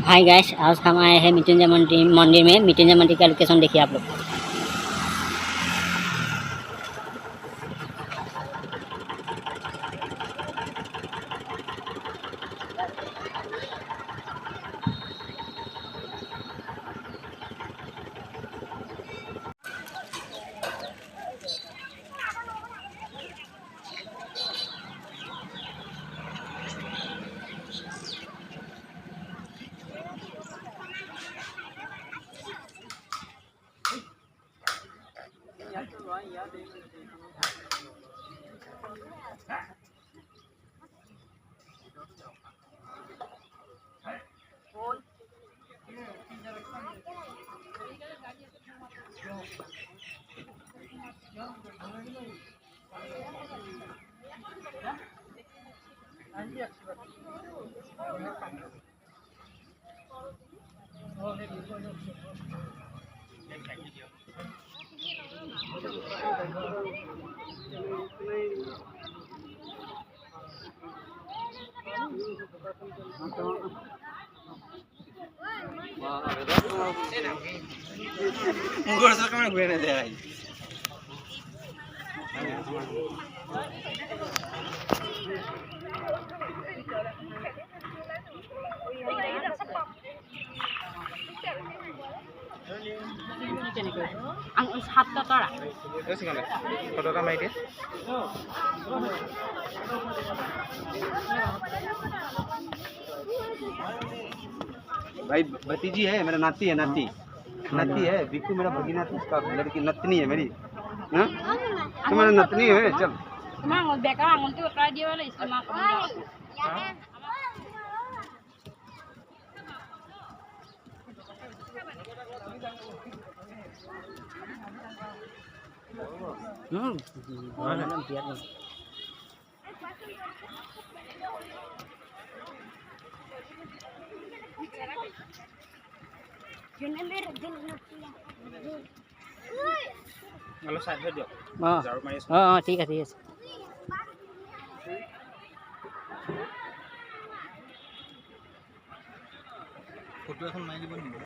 Hi guys, आज हम आए हैं मृत्युंजय मंदिर में। मृत्युंजय मंदिर का लोकेशन देखिए आप लोग। भाई भतीजी है मेरा, नाती है, नाती है। बिक्कू मेरा भगीना, उसका लड़की नतनी है मेरी। हाँ तुम्हारा नतनी है। चल ঠিক আছে। ফটো এখন মাৰি দিব নেকি?